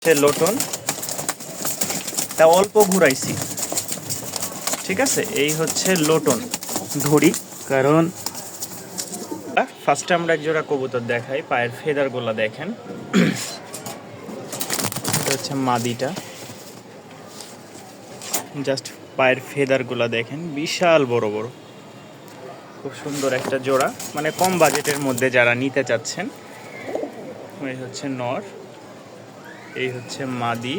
সে lotion তা অল্প ঘুরাইছি, ঠিক আছে। এই হচ্ছে লোটন ধরি, কারণ ফার্স্টে আমরা এক জোড়া কবুতর দেখাই। পায়ের ফেদারগুলো দেখেন, এটা হচ্ছে মাদিটা। জাস্ট পায়ের ফেদারগুলো দেখেন, বিশাল বড় বড়, খুব সুন্দর একটা জোড়া। মানে কম বাজেটের মধ্যে যারা নিতে চাচ্ছেন, এই হচ্ছে নর, এই হচ্ছে মাদি।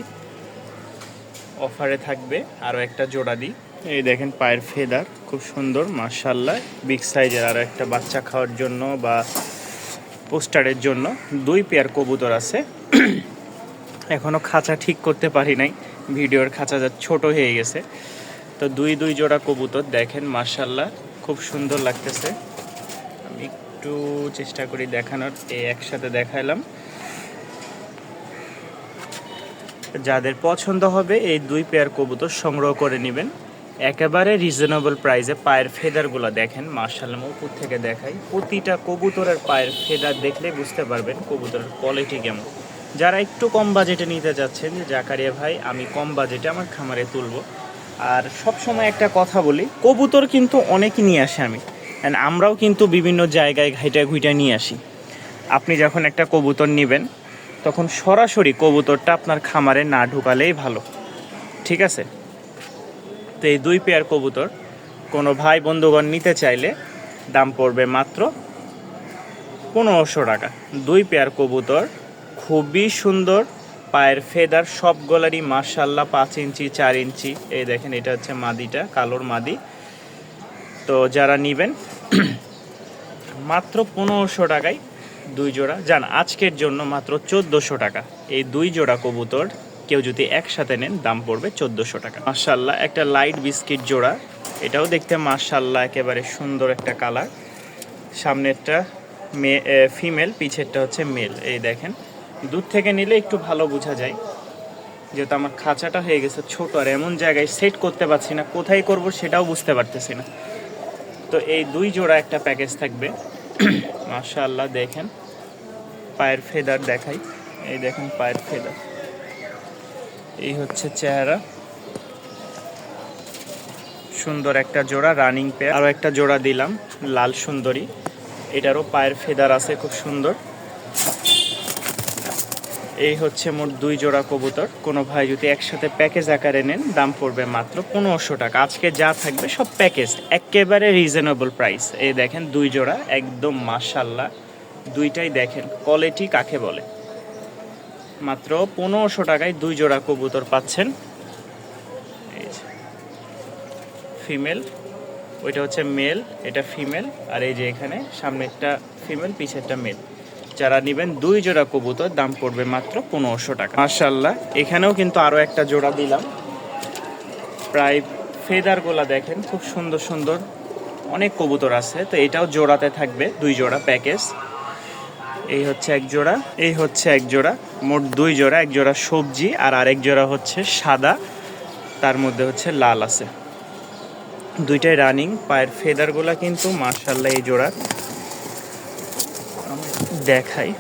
অফারে থাকবে আরও একটা জোড়া দিই। এই দেখেন পায়ের ফেদার খুব সুন্দর মাশাআল্লাহ, বিগ সাইজের। আরও একটা বাচ্চা খাওয়ার জন্য বা পোস্টারের জন্য 2 পেয়ার কবুতর আছে। এখনও খাঁচা ঠিক করতে পারি নাই, ভিডিওর খাঁচা যা ছোট হয়ে গেছে। তো দুই জোড়া কবুতর দেখেন মাশাআল্লাহ, খুব সুন্দর লাগতেছে। আমি একটু চেষ্টা করি দেখানোর, এই একসাথে দেখাইলাম। যাদের পছন্দ হবে এই 2 পেয়ার কবুতর সংগ্রহ করে নেবেন একেবারে রিজনেবল প্রাইসে। পায়ের ফেদারগুলো দেখেন মাশাআল্লাহ, উপর থেকে দেখাই। প্রতিটা কবুতরের পায়ের ফেদার দেখলে বুঝতে পারবেন কবুতরের কোয়ালিটি কেমন। যারা একটু কম বাজেটে নিতে যাচ্ছেন যে জাকারিয়া ভাই আমি কম বাজেটে আমার খামারে তুলব, আর সব সময় একটা কথা বলি, কবুতর কিন্তু অনেকই নিয়ে আসে আমি, আমরাও কিন্তু বিভিন্ন জায়গায় ঘুইটা নিয়ে আসি। আপনি যখন একটা কবুতর নেবেন তখন সরাসরি কবুতরটা আপনার খামারে না ঢুকালেই ভালো, ঠিক আছে। তো এই 2 পেয়ার কবুতর কোনো ভাই বন্ধুগণ নিতে চাইলে দাম পড়বে মাত্র 1500 টাকা। 2 পেয়ার কবুতর খুবই সুন্দর, পায়ের ফেদার সবগুলারই মাশাআল্লাহ 5 ইঞ্চি 4 ইঞ্চি। এই দেখেন এটা হচ্ছে মাদিটা, কালোর মাদি। তো যারা নেবেন মাত্র 1500 টাকায় 2 জোড়া যান, আজকের জন্য মাত্র 1400 টাকা। এই 2 জোড়া কবুতর কেউ যদি একসাথে নেন দাম পড়বে 1400 টাকা। মাশাআল্লাহ একটা লাইট বিস্কিট জোড়া, এটাও দেখতে মাশাআল্লাহ একেবারে সুন্দর একটা কালার। সামনেরটা ফিমেল, পিছেরটা হচ্ছে মেল। এই দেখেন, দূর থেকে নিলে একটু ভালো বোঝা যায়, যেহেতু আমার খাঁচাটা হয়ে গেছে ছোট, আর এমন জায়গায় সেট করতে পারছি না, কোথায় করব সেটাও বুঝতে পারতেছি না। তো এই 2 জোড়া একটা প্যাকেজ থাকবে। মাশাআল্লাহ দেখেন পায়ের ফেদার দেখাই, এই দেখেন পায়ের ফেদার, এই হচ্ছে চেহারা। সুন্দর একটা জোড়া রানিং পেয়ার। আরও একটা জোড়া দিলাম লাল সুন্দরী, এটারও পায়ের ফেদার আছে খুব সুন্দর। এই হচ্ছে মোট 2 জোড়া কবুতর। কোনো ভাই যদি একসাথে প্যাকেজ আকারে নেন দাম পড়বে মাত্র 1500 টাকা। আজকে যা থাকবে সব প্যাকেজ, একেবারে রিজনেবল প্রাইস। এই দেখেন 2 জোড়া একদম মাশাআল্লাহ, দুইটাই দেখেন কোয়ালিটি কাকে বলে। মাত্র 1500 টাকায় 2 জোড়া কবুতর পাচ্ছেন। এই যে ফিমেল, ওইটা হচ্ছে মেল, এটা ফিমেল, আর এই যে এখানে সামনে একটা ফিমেল, পিছেরটা মেল। যারা নেবেন 2 জোড়া কবুতর দাম পড়বে মাত্র 1500 টাকা। মাশাআল্লাহ এখানেও কিন্তু আরও একটা জোড়া দিলাম। প্রায় ফেদারগুলা দেখেন খুব সুন্দর সুন্দর, অনেক কবুতর আছে। তো এটাও জোড়াতে থাকবে 2 জোড়া প্যাকেজ। এই হচ্ছে এক জোড়া, এই হচ্ছে এক জোড়া, মোট 2 জোড়া। এক জোড়া সবজি আর আরেক জোড়া হচ্ছে সাদা, তার মধ্যে হচ্ছে লাল আছে। দুইটাই রানিং। পায়ের ফেদারগুলা কিন্তু মাশাআল্লাহ এই জোড়া দেখাই।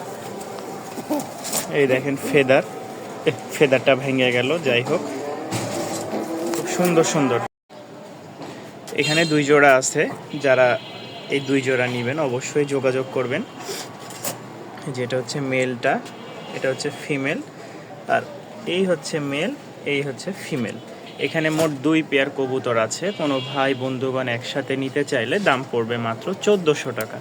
এই দেখেন ফেদার, ফেদারটা ভেঙে গেল, যাই হোক খুব সুন্দর সুন্দর। এখানে 2 জোড়া আছে, যারা এই 2 জোড়া নেবেন অবশ্যই যোগাযোগ করবেন। যেটা হচ্ছে মেলটা, এটা হচ্ছে ফিমেল, আর এই হচ্ছে মেল, এই হচ্ছে ফিমেল। এখানে মোট 2 পেয়ার কবুতর আছে। কোনো ভাই বন্ধুগণ একসাথে নিতে চাইলে দাম পড়বে মাত্র 1400 টাকা।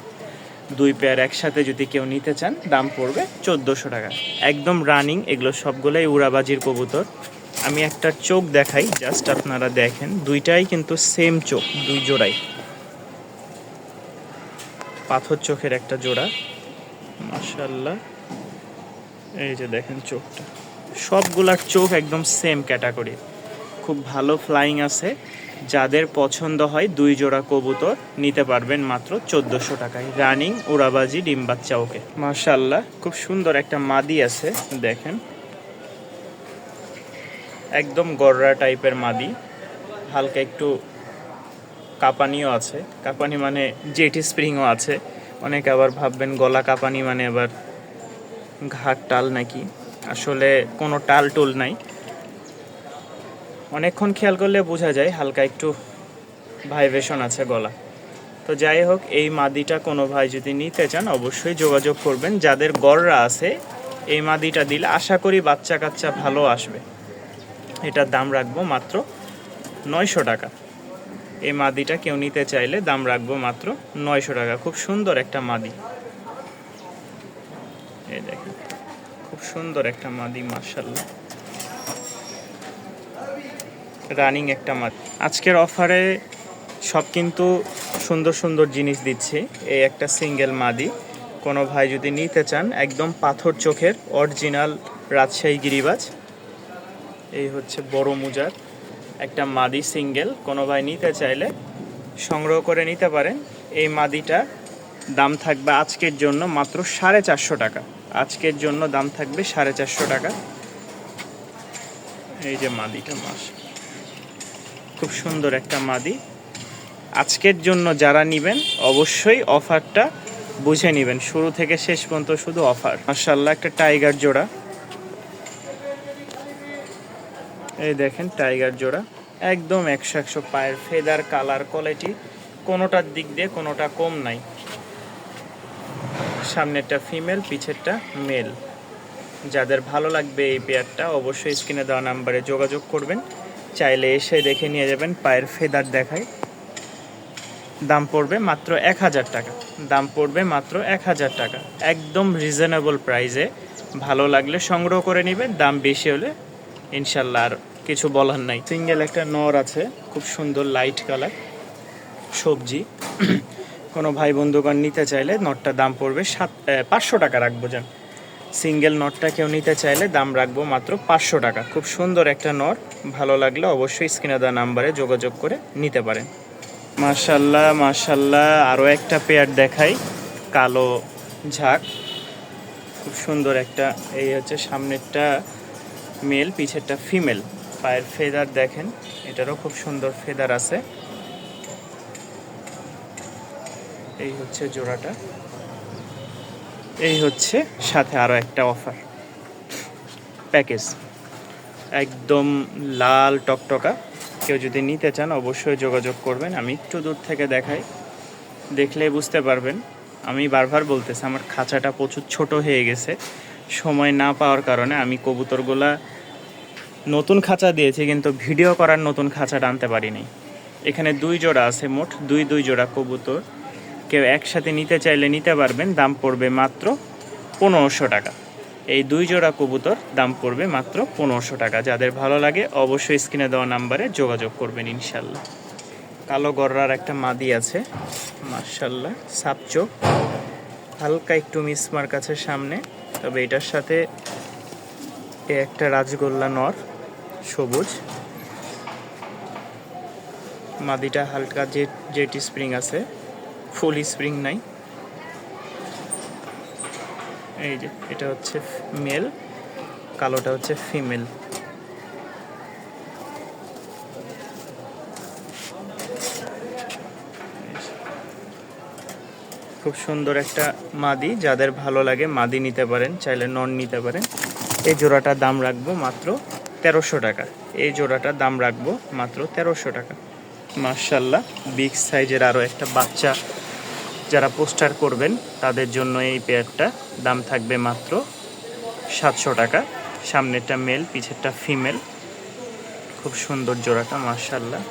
2 পেয়ার একসাথে যদি কেউ নিতে চান দাম পড়বে 1400 টাকা। একদম রানিং, এগুলো সবগুলোই উড়াবাজির কবুতর। আমি একটা চোখ দেখাই, জাস্ট আপনারা দেখেন, দুইটাই কিন্তু সেম চোখ, 2 জোড়াই পাথর চোখের একটা জোড়া মাশাআল্লাহ। এই যে দেখেন চোখটা, সবগুলার চোখ একদম সেম ক্যাটাগরি, খুব ভালো ফ্লাইং আছে। যাদের পছন্দ হয় 2 জোড়া কবুতর নিতে পারবেন মাত্র 1400 টাকায়। রানিং উড়াবাজি ডিম বাচ্চা ওকে। মাশাআল্লাহ খুব সুন্দর একটা মাদি আছে দেখেন, একদম গররা টাইপের মাদি, হালকা একটু কাঁপানিও আছে। কাঁপানি মানে জেট স্প্রিংও আছে। অনেকে আবার ভাববেন গলা কাঁপানি মানে আবার ঘাট টাল নাকি, আসলে কোনো টাল টুল নাই, অনেকক্ষণ খেয়াল করলে বোঝা যায় হালকা একটু ভাইব্রেশন আছে গলা। তো যাই হোক, এই মাদিটা কোনো ভাই যদি নিতে চান অবশ্যই যোগাযোগ করবেন। যাদের গররা আছে এই মাদিটা দিলে আশা করি বাচ্চা কাচ্চা ভালো আসবে। এটার দাম রাখবো মাত্র 900 টাকা। এই মাদিটা কেউ নিতে চাইলে দাম রাখবো মাত্র 900 টাকা। খুব সুন্দর একটা মাদি, এই দেখেন খুব সুন্দর একটা মাদি, মাশাআল্লাহ রানিং একটা মাদি। আজকের অফারে সব কিন্তু সুন্দর সুন্দর জিনিস দিচ্ছি। এই একটা সিঙ্গেল মাদি, কোনো ভাই যদি নিতে চান একদম পাথর চোখের অরিজিনাল রাজশাহী গিরিবাজ। এই হচ্ছে বড় মুজার একটা মাদি সিঙ্গেল, কোনো ভাই নিতে চাইলে সংগ্রহ করে নিতে পারেন। এই মাদিটা দাম থাকবে আজকের জন্য মাত্র 450 টাকা। আজকের জন্য দাম থাকবে 450 টাকা। এই যে মাদিটা, খুব সুন্দর একটা মাদি। আজকের জন্য যারা নেবেন অবশ্যই অফারটা বুঝে নেবেন, শুরু থেকে শেষ পর্যন্ত শুধু অফার। মাশাআল্লাহ একটা টাইগার জোড়া, এই দেখেন টাইগার জোড়া একদম 100 পায়ের ফেদার কালার কোয়ালিটি কোনোটার দিক দিয়ে কোনোটা কম নাই। সামনেরটা ফিমেল, পিছেরটা মেল। যাদের ভালো লাগবে এই পেয়ারটা অবশ্যই স্ক্রিনে দেওয়া নাম্বারে যোগাযোগ করবেন, চাইলে এসে দেখে নিয়ে যাবেন। পায়ের ফেদার দেখাই, দাম পড়বে মাত্র 1000 টাকা। দাম পড়বে মাত্র 1000 টাকা, একদম রিজনেবল প্রাইসে। ভালো লাগলে সংগ্রহ করে নেবেন, দাম বেশি হলে ইনশাল্লাহ আর কিছু বলার নাই। সিঙ্গেল একটা নর আছে, খুব সুন্দর লাইট কালার সবজি। কোনো ভাই বন্ধুগণ নিতে চাইলে নটটা দাম পড়বে 500 টাকা রাখবো। যান সিঙ্গেল নটটা কেউ নিতে চাইলে দাম রাখবো মাত্র 500 টাকা। খুব সুন্দর একটা নর, ভালো লাগলে অবশ্যই স্ক্রিনে দেওয়া নাম্বারে যোগাযোগ করে নিতে পারেন। মাশাল্লাহ মাশাল্লাহ, আরও একটা পেয়ার দেখাই, কালো ঝাঁক, খুব সুন্দর একটা। এই হচ্ছে সামনেরটা মেল, পিছেরটা ফিমেল। পায়ের ফেদার দেখেন, এটারও খুব সুন্দর ফেদার আছে। এই হচ্ছে জোড়াটা, এই হচ্ছে সাথে আরও একটা অফার প্যাকেজ, একদম লাল টকটকা। কেউ যদি নিতে চান অবশ্যই যোগাযোগ করবেন। আমি একটু দূর থেকে দেখাই, দেখলে বুঝতে পারবেন। আমি বারবার বলতেছি আমার খাঁচাটা প্রচুর ছোট হয়ে গেছে, সময় না পাওয়ার কারণে আমি কবুতরগুলা নতুন খাঁচা দিয়েছি কিন্তু ভিডিও করার নতুন খাঁচাটা আনতে পারিনি। এখানে 2 জোড়া আছে, মোট দুই জোড়া কবুতর। কেউ একসাথে নিতে চাইলে নিতে পারবেন, দাম পড়বে মাত্র 1500 টাকা। এই 2 জোড়া কবুতর দাম পড়বে মাত্র 1500 টাকা। যাদের ভালো লাগে অবশ্যই স্ক্রিনে দেওয়া নাম্বারে যোগাযোগ করবেন ইনশাল্লাহ। কালো গররার একটা মাদি আছে, মাশাল্লাহ সাপচোক, হালকা একটু মিসমার কাছে সামনে। তবে এটার সাথে একটা রাজগোল্লা নর সবুজ। মাদিটা হালকা জেট স্প্রিং আছে, ফুল স্প্রিং নাই। এই যে এটা হচ্ছে মেল, কালোটা হচ্ছে ফিমেল। খুব সুন্দর একটা মাদি, যাদের ভালো লাগে মাদি নিতে পারেন, চাইলে নন নিতে পারেন। এই জোড়াটার দাম রাখবো মাত্র 1300 টাকা। এই জোড়াটার দাম রাখবো মাত্র 1300 টাকা। মাশাল্লাহ বিগ সাইজের আরও একটা বাচ্চা যারা পোস্টার করবেন তাদের জন্য এই পেয়ারটা দাম থাকবে মাত্র 700 টাকা। সামনেরটা মেল, পিছেরটা ফিমেল। খুব সুন্দর জোড়াটা মাশাল্লাহ,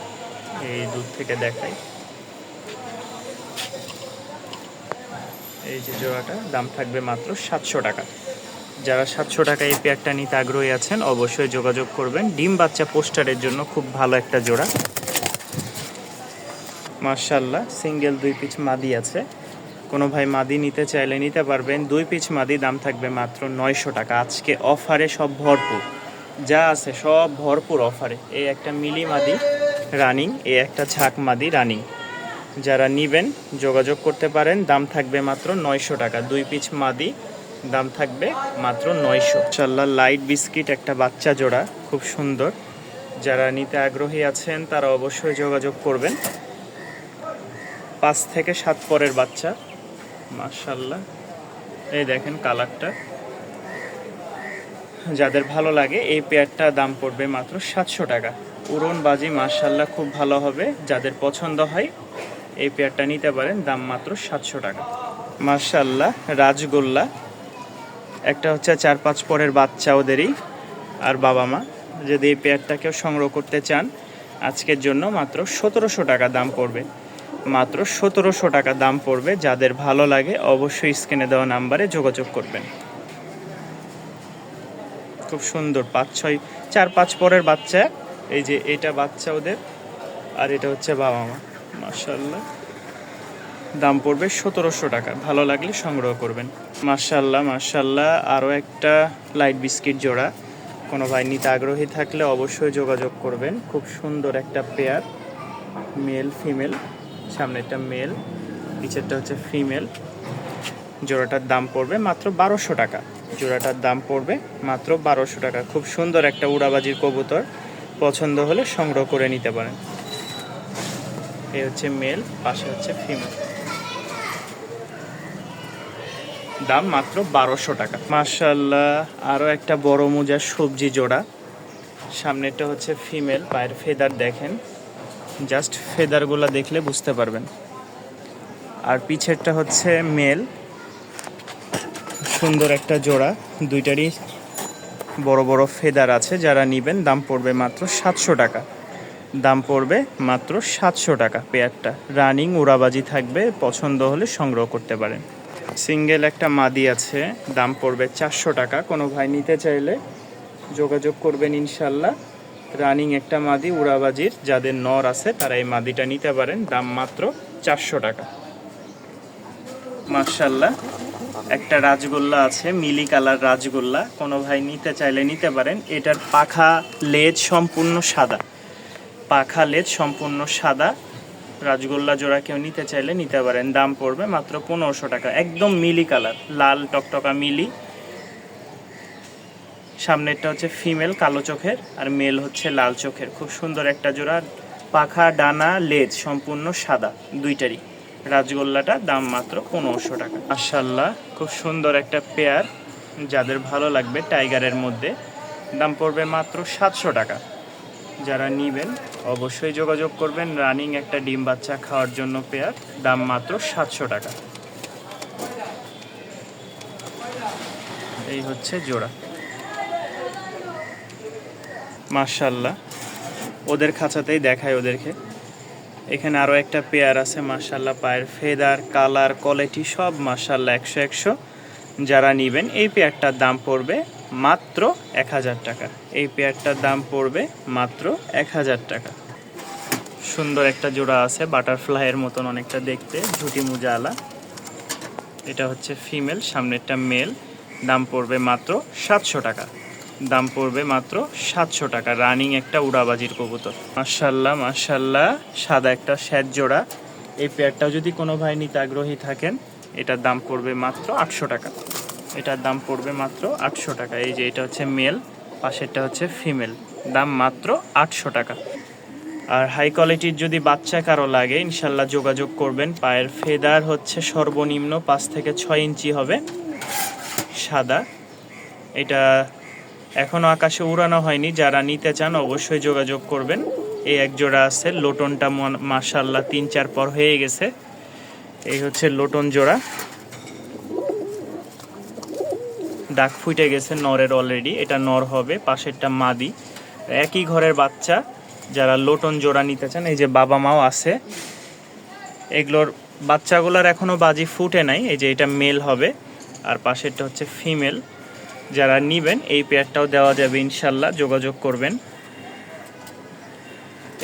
এই দূর থেকে দেখাই। এই যে জোড়াটা দাম থাকবে মাত্র 700 টাকা। যারা 700 টাকা এই পেয়ারটা নিতে আগ্রহী আছেন অবশ্যই যোগাযোগ করবেন। ডিম বাচ্চা পোস্টারের জন্য খুব ভালো একটা জোড়া মাশাল্লাহ। সিঙ্গেল 2 পিস মাদি আছে, কোনো ভাই মাদি নিতে চাইলে নিতে পারবেন। 2 পিস মাদি দাম থাকবে মাত্র 900 টাকা। আজকে অফারে সব ভরপুর, যা আছে সব ভরপুর অফারে। এই একটা মিলি মাদি রানিং, এই একটা ঝাঁক মাদি রানিং। যারা নেবেন যোগাযোগ করতে পারেন, দাম থাকবে মাত্র 900 টাকা। 2 পিস মাদি দাম থাকবে মাত্র 900। ইনশাআল্লাহ লাইট বিস্কিট একটা বাচ্চা জোড়া, খুব সুন্দর। যারা নিতে আগ্রহী আছেন তারা অবশ্যই যোগাযোগ করবেন। 5 থেকে 7 পরের বাচ্চা মাশাআল্লাহ। এই দেখেন কালারটা, যাদের ভালো লাগে এই পেয়ারটা দাম পড়বে মাত্র 700 টাকা। উড়নবাজি মাশাআল্লাহ খুব ভালো হবে, যাদের পছন্দ হয় এই পেয়ারটা নিতে পারেন, দাম মাত্র 700 টাকা। মাশাআল্লাহ রাজগোল্লা, একটা হচ্ছে 4-5 পরের বাচ্চা ওদেরই আর বাবা মা, যদি এই পেয়ারটাকেও সংগ্রহ করতে চান আজকের জন্য মাত্র 1700 টাকা দাম পড়বে, মাত্র 1700 টাকা দাম পড়বে। যাদের ভালো লাগে অবশ্যই স্ক্রিনে দেওয়া নাম্বারে যোগাযোগ করবেন। খুব সুন্দর 4-5 পরের বাচ্চা, এই যে এটা বাচ্চা ওদের আর এটা হচ্ছে বাবা মা। মাশাআল্লাহ দাম পড়বে 1700 টাকা, ভালো লাগলে সংগ্রহ করবেন। মাশাআল্লাহ মাশাআল্লাহ আরও একটা লাইট বিস্কিট জোড়া, কোনো ভাই নিতে আগ্রহী থাকলে অবশ্যই যোগাযোগ করবেন। খুব সুন্দর একটা পেয়ার, মেল ফিমেল, সামনেরটা মেল নিচেরটা হচ্ছে ফিমেল। জোড়াটার দাম পড়বে মাত্র 1200 টাকা, জোড়াটার দাম পড়বে মাত্র 1200 টাকা। খুব সুন্দর একটা উড়াবাজির কবুতর, পছন্দ হলে সংগ্রহ করে নিতে পারেন। এই হচ্ছে মেল, পাশে হচ্ছে ফিমেল, দাম মাত্র 1200 টাকা। মাশাআল্লাহ আরও একটা বড় মোজার সবজি জোড়া, সামনেরটা হচ্ছে ফিমেল, পায়ের ফেদার দেখেন, জাস্ট ফেদারগুলো দেখলে বুঝতে পারবেন। আর পিছেরটা হচ্ছে মেল, সুন্দর একটা জোড়া, দুইটারই বড় বড় ফেদার আছে। যারা নেবেন দাম পড়বে মাত্র 700 টাকা, দাম পড়বে মাত্র 700 টাকা পেয়ারটা। রানিং উড়াবাজি থাকবে, পছন্দ হলে সংগ্রহ করতে পারেন। সিঙ্গেল একটা মাদি আছে, দাম পড়বে 400 টাকা। কোনো ভাই নিতে চাইলে যোগাযোগ করবেন ইনশাল্লাহ। রানিং একটা মাদি উড়াবাজির, যাদের নর আছে তারা এই মাদিটা নিতে পারেন, দাম মাত্র 400 টাকা। মাশাআল্লাহ একটা রাজগোল্লা আছে, মিলি কালার রাজগোল্লা, কোনো ভাই নিতে চাইলে নিতে পারেন। এটার পাখা লেজ সম্পূর্ণ সাদা, পাখা লেজ সম্পূর্ণ সাদা। রাজগোল্লা জোড়া কেউ নিতে চাইলে নিতে পারেন, দাম পড়বে মাত্র 1500 টাকা। একদম মিলি কালার, লাল টকটকা মিলি। সামনেরটা হচ্ছে ফিমেল কালো চোখের আর মেল হচ্ছে লাল চোখের। খুব সুন্দর একটা জোড়া, পাখা ডানা লেজ সম্পূর্ণ সাদা দুইটারই। রাজগোল্লাটা দাম মাত্র 1500 টাকা। মাশাআল্লাহ খুব সুন্দর একটা পেয়ার, যাদের ভালো লাগবে টাইগারের মধ্যে, দাম পড়বে মাত্র 700 টাকা। যারা নেবেন অবশ্যই যোগাযোগ করবেন। রানিং একটা ডিম বাচ্চা খাওয়ার জন্য পেয়ার, দাম মাত্র 700 টাকা। এই হচ্ছে জোড়া। মাশাআল্লাহ ওদের খাঁচাতেই দেখায় ওদেরকে। এখানে আরও একটা পেয়ার আছে, মাশাআল্লাহ পায়ের ফেদার কালার কোয়ালিটি সব মাশাআল্লাহ 100-100। যারা নেবেন এই পেয়ারটার দাম পড়বে মাত্র 1000 টাকা, এই পেয়ারটার দাম পড়বে মাত্র 1000 টাকা। সুন্দর একটা জোড়া আছে, বাটারফ্লাইয়ের মতন অনেকটা দেখতে, ঝুটি মুজালা। এটা হচ্ছে ফিমেল, সামনেরটা মেল, দাম পড়বে মাত্র 700 টাকা, দাম পড়বে মাত্র 700 টাকা। রানিং একটা উড়াবাজির কবুতর। মাশাআল্লাহ মাশাআল্লাহ সাদা একটা শ্যাট জোড়া, এই পেয়ারটাও যদি কোনো ভাই নিতে আগ্রহী থাকেন এটার দাম পড়বে মাত্র 800 টাকা, এটার দাম পড়বে মাত্র 800 টাকা। এই যে এটা হচ্ছে মেল, পাশেরটা হচ্ছে ফিমেল, দাম মাত্র 800 টাকা। আর হাই কোয়ালিটির যদি বাচ্চা কারো লাগে ইনশাল্লাহ যোগাযোগ করবেন। পায়ের ফেদার হচ্ছে সর্বনিম্ন 5 থেকে 6 ইঞ্চি হবে, সাদা। এটা এখনও আকাশে উড়ানো হয়নি, যারা নিতে চান অবশ্যই যোগাযোগ করবেন। এই এক জোড়া আছে, লোটনটা মাশাআল্লাহ 3-4 পর হয়ে গেছে। এই হচ্ছে লোটন জোড়া, ডাক ফুটে গেছে নরের অলরেডি, এটা নর হবে, পাশেরটা মাদি, একই ঘরের বাচ্চা। যারা লোটন জোড়া নিতে চান, এই যে বাবা মাও আছে, এগুলোর বাচ্চাগুলোর এখনও বাজি ফুটে নাই। এই যে এটা মেল হবে আর পাশেরটা হচ্ছে ফিমেল। যারা নেবেন এই পেয়ারটাও দেওয়া যাবে ইনশাল্লাহ, যোগাযোগ করবেন।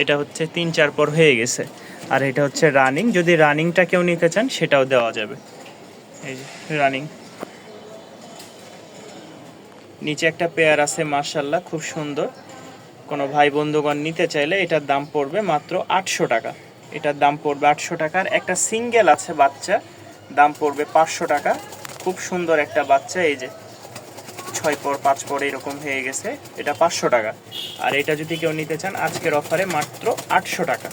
এটা হচ্ছে 3-4 পর হয়ে গেছে আর এটা হচ্ছে রানিং, যদি রানিংটা কেউ নিতে চান সেটাও দেওয়া যাবে। এই যে রানিং। নিচে একটা পেয়ার আছে মাশাআল্লাহ খুব সুন্দর, কোনো ভাই বন্ধুগণ নিতে চাইলে এটার দাম পড়বে মাত্র 800 টাকা, এটার দাম পড়বে 800 টাকার। একটা সিঙ্গেল আছে বাচ্চা, দাম পড়বে 500 টাকা। খুব সুন্দর একটা বাচ্চা, এই যে 6 পর 5 পর এরকম হয়ে গেছে, এটা 500 টাকা। আর এটা যদি কেউ নিতে চান আজকের অফারে মাত্র 800 টাকা।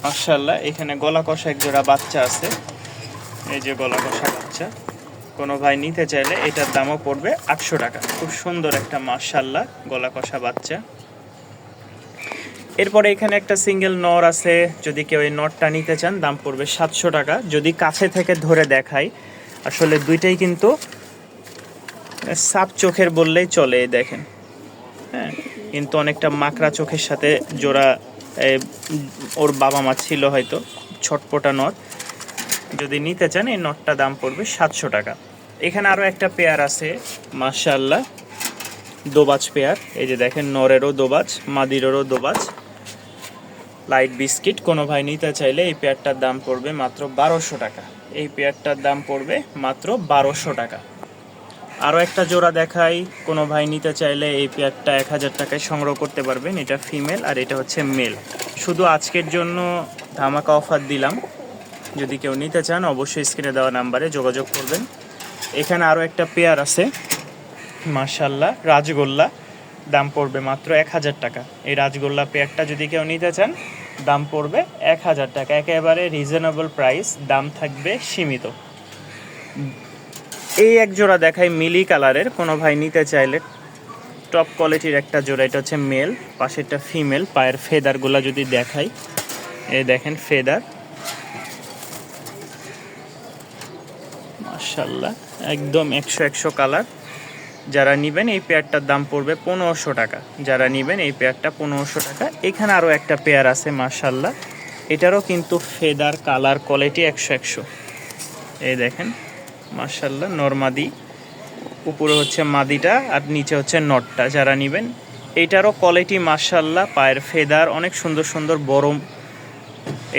মাশাআল্লাহ এখানে গলা কষা এক জোড়া বাচ্চা আছে, এই যে গলা কষা বাচ্চা, কোনো ভাই নিতে চাইলে এটার দামও পড়বে 800 টাকা। খুব সুন্দর একটা মাশাআল্লাহ গলা কষা বাচ্চা। এরপরে এখানে একটা সিঙ্গেল নর আছে, যদি কেউ এই নরটা নিতে চান দাম পড়বে 700 টাকা। যদি কাছে থেকে ধরে দেখাই, আসলে দুইটাই কিন্তু সাপ চোখের বললেই চলে। দেখেন, হ্যাঁ, কিন্তু অনেকটা মাকড়া চোখের সাথে জোড়া ওর বাবা মা ছিল হয়তো, ছটপটা নর। যদি নিতে চান এই নটটা দাম পড়বে 700 টাকা। এখানে আরও একটা পেয়ার আছে মাশাআল্লাহ, দোবাজ পেয়ার। এই যে দেখেন, নরেরও দোবাজ, মাদিরেরও দোবাজ, লাইট বিস্কিট। কোনো ভাই নিতে চাইলে এই পেয়ারটার দাম পড়বে মাত্র 1200 টাকা। এই পেয়ারটার দাম পড়বে মাত্র 1200 টাকা। আরও একটা জোড়া দেখাই, কোনো ভাই নিতে চাইলে এই পেয়ারটা 1000 টাকায় সংগ্রহ করতে পারবেন। এটা ফিমেল আর এটা হচ্ছে মেল। শুধু আজকের জন্য ধামাকা অফার দিলাম, যদি কেউ নিতে চান অবশ্যই স্ক্রিনে দেওয়া নাম্বারে যোগাযোগ করবেন। এখানে আরও একটা পেয়ার আছে মাশাআল্লাহ, রাজগোল্লা, দাম পড়বে মাত্র 1000 টাকা। এই রাজগোল্লা পেয়ারটা যদি কেউ নিতে চান দাম পড়বে 1000 টাকা, একেবারে রিজনেবল প্রাইস, দাম থাকবে সীমিত। এই এক জোড়া দেখাই মিলি কালারের, কোনো ভাই নিতে চাইলে টপ কোয়ালিটির একটা জোড়া। এটা হচ্ছে মেল, পাশেরটা ফিমেল। পায়ের ফেদারগুলো যদি দেখাই, এই দেখেন ফেদার মাশাআল্লাহ, একদম 100 কালার। যারা নেবেন এই পেয়ারটার দাম পড়বে 1500 টাকা। যারা নেবেন এই পেয়ারটা 1500 টাকা। এখানে আরও একটা পেয়ার আছে মাশাআল্লাহ, এটারও কিন্তু ফেদার কালার কোয়ালিটি 100। এই দেখেন মাশাআল্লাহ, নরমাদি, উপরে হচ্ছে মাদিটা আর নিচে হচ্ছে নটটা। যারা নেবেন এটারও কোয়ালিটি মাশাআল্লাহ, পায়ের ফেদার অনেক সুন্দর সুন্দর বড়।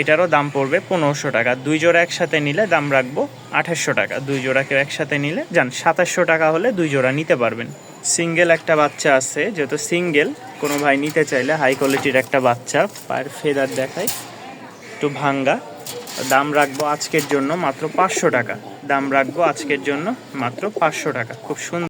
এটারও দাম পড়বে 1500 টাকা। দুই জোড়া একসাথে নিলে দাম রাখবো 2800 টাকা। দুই জোড়া কেউ একসাথে নিলে যান 2700 টাকা হলে দুই জোড়া নিতে পারবেন। সিঙ্গেল একটা বাচ্চা আছে, যেহেতু সিঙ্গেল কোনো ভাই নিতে চাইলে হাই কোয়ালিটির একটা বাচ্চা, পায়ের ফেদার দেখায় একটু ভাঙ্গা, দাম রাখবো আজকের জন্য মাত্র 500 টাকা। দাম রাখবো আজকের জন্য মাত্র 500 টাকা। খুব সুন্দর।